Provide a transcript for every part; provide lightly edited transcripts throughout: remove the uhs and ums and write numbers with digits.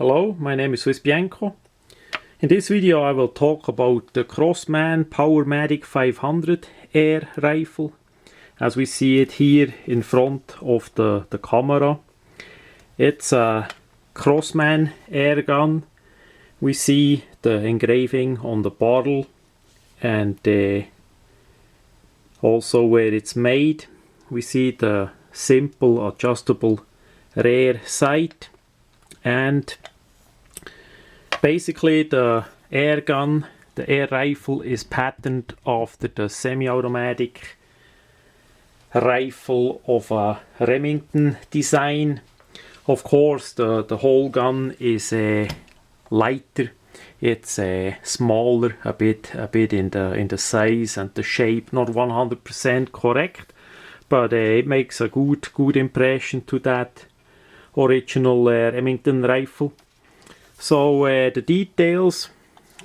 Hello, my name is Swissbianco. In this video I will talk about the Crossman Powermatic 500 air rifle. As we see it here in front of the camera. It's a Crossman air gun. We see the engraving on the barrel and also where it's made. We see the simple adjustable rear sight, and basically the air gun, the air rifle, is patterned after the semi-automatic rifle of a Remington design. Of course the whole gun is lighter. It's smaller a bit in the size and the shape, not 100% correct, but it makes a good impression to that original Remington rifle. So the details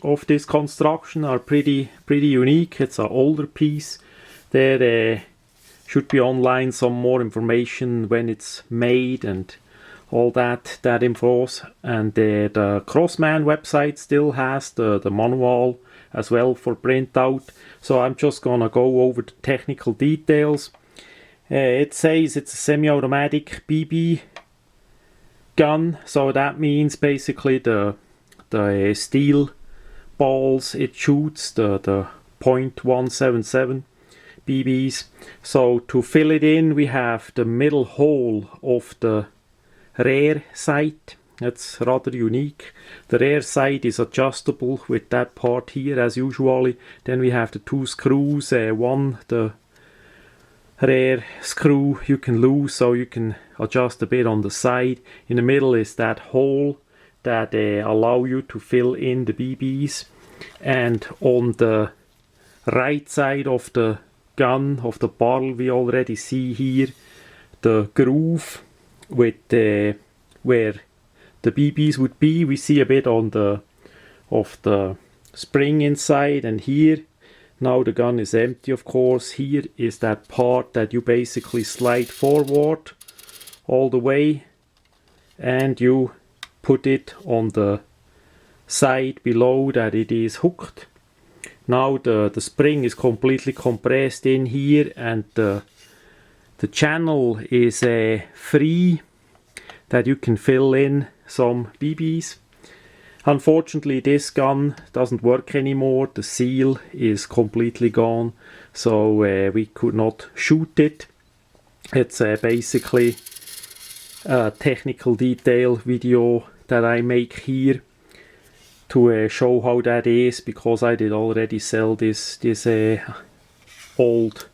of this construction are pretty unique. It's an older piece. There should be online some more information when it's made and all that infos. And the Crossman website still has the manual as well for printout. So I'm just gonna go over the technical details. It says it's a semi-automatic BB gun, so that means basically the steel balls it shoots, the .177 BBs. So to fill it in, we have the middle hole of the rear sight. That's rather unique. The rear sight is adjustable with that part here as usually. Then we have the two screws, one the rear screw you can lose, so you can adjust a bit on the side. In the middle is that hole that allow you to fill in the BBs, and on the right side of the gun, of the barrel, we already see here the groove with where the BBs would be. We see a bit on the spring inside, and here now the gun is empty, of course. Here is that part that you basically slide forward all the way and you put it on the side below that it is hooked. Now the spring is completely compressed in here, and the channel is free that you can fill in some BBs. Unfortunately this gun doesn't work anymore. The seal is completely gone, so we could not shoot it. It's basically a technical detail video that I make here to show how that is, because I did already sell this old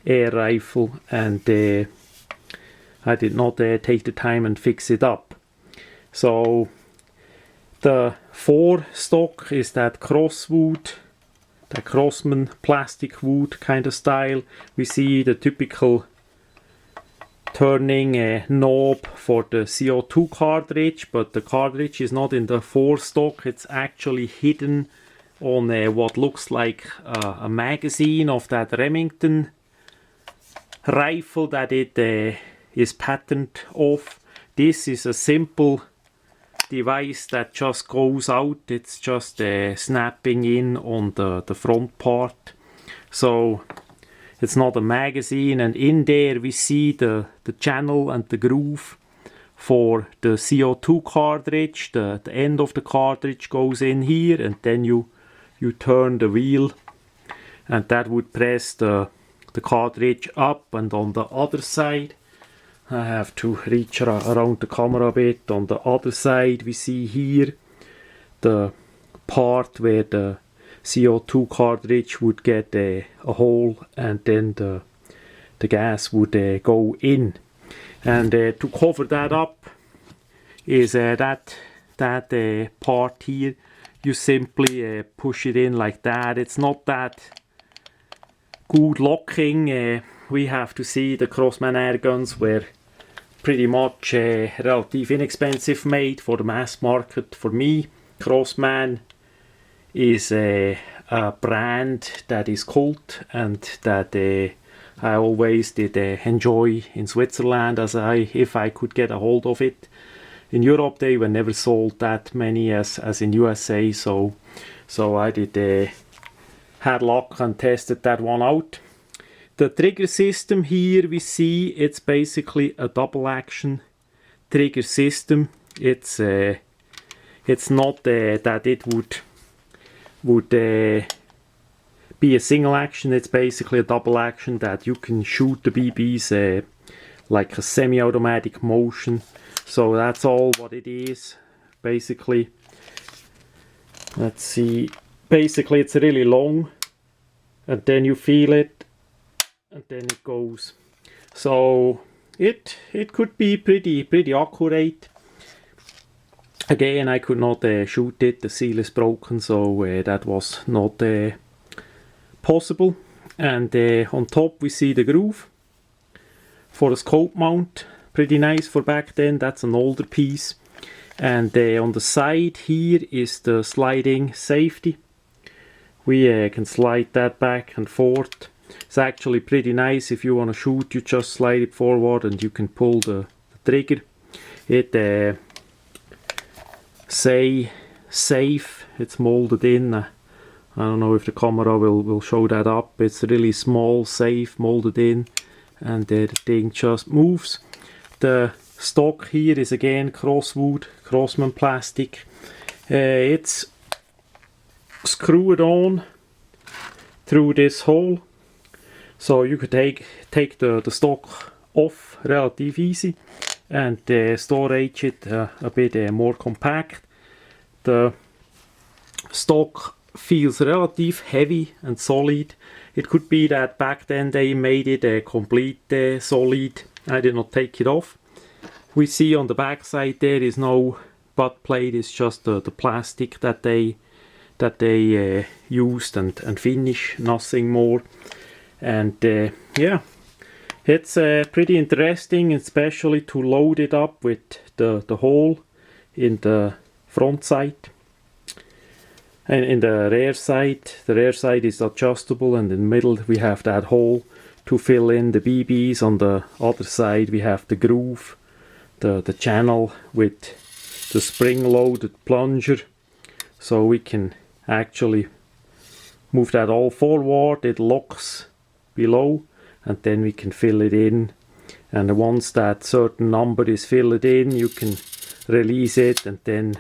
air rifle, and I did not take the time and fix it up. So the forestock is that crosswood, the crossman plastic wood kind of style. We see the typical turning knob for the CO2 cartridge, but the cartridge is not in the forestock. It's actually hidden on what looks like a magazine of that Remington rifle that it is patterned off. This is a simple device that just goes out. It's just snapping in on the front part, so it's not a magazine. And in there we see the channel and the groove for the CO2 cartridge. The end of the cartridge goes in here, and then you turn the wheel and that would press the cartridge up. And on the other side, I have to reach around the camera a bit. On the other side we see here the part where the CO2 cartridge would get a hole, and then the gas would go in. And to cover that up is that part here. You simply push it in like that. It's not that good locking. We have to see the Crossman air guns were pretty much relatively inexpensive made for the mass market. For me, Crossman is a brand that is cult and that I always did enjoy in Switzerland, as if I could get a hold of it. in Europe they were never sold that many as in USA, so I did had luck and tested that one out. The trigger system here we see, it's basically a double action trigger system. It's not that it would be a single action. It's basically a double action that you can shoot the BBs like a semi-automatic motion. So that's all what it is basically. Let's see, basically it's really long, and then you feel it and then it goes. So it could be pretty accurate. Again, I could not shoot it, the seal is broken, so that was not possible. And on top we see the groove for a scope mount, pretty nice for back then. That's an older piece. And on the side here is the sliding safety. We can slide that back and forth. It's actually pretty nice. If you want to shoot, you just slide it forward and you can pull the trigger. It say safe, it's molded in. I don't know if the camera will show that up. It's really small, safe, molded in, and the thing just moves. The stock here is again crossman plastic. It's screwed on through this hole, so you could take the stock off relative easy and storage it a bit more compact. The stock feels relative heavy and solid. It could be that back then they made it a complete solid. I did not take it off. We see on the back side there is no butt plate. It's just the plastic that they used and finish, nothing more. And yeah, it's pretty interesting, especially to load it up with the hole in the front side. And in the rear side is adjustable, and in the middle we have that hole to fill in the BBs. On the other side we have the groove, the channel with the spring-loaded plunger, so we can actually move that all forward. It locks below, and then we can fill it in, and once that certain number is filled in, you can release it, and then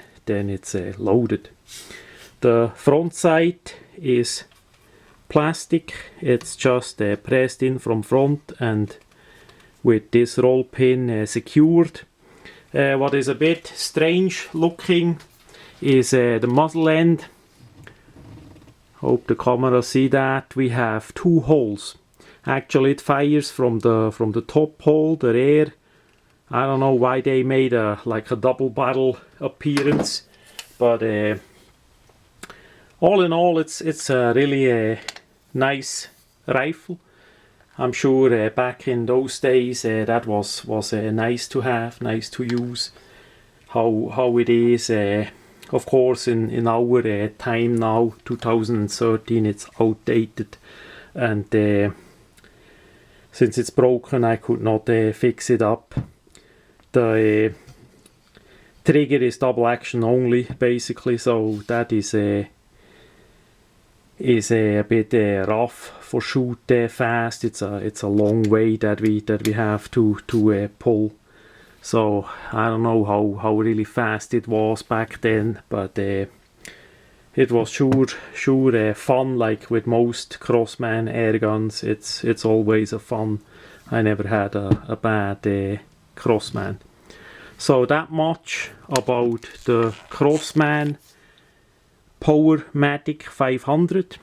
it's loaded. The front side is plastic. It's just pressed in from front and with this roll pin secured. What is a bit strange looking is the muzzle end. Hope the camera see that. We have two holes. Actually it fires from the top hole, the rear. I don't know why they made like a double barrel appearance, but all in all it's really a nice rifle. I'm sure back in those days that was nice to have, nice to use. How it is, of course, in our time now, 2013, it's outdated, and since it's broken, I could not fix it up. The trigger is double action only, basically, so that is a bit rough for shoot fast. It's a long way that we have to pull. So I don't know how really fast it was back then, but it was sure fun. Like with most crossman air guns, it's always a fun. I never had a bad crossman. So that much about the Crossman powermatic 500.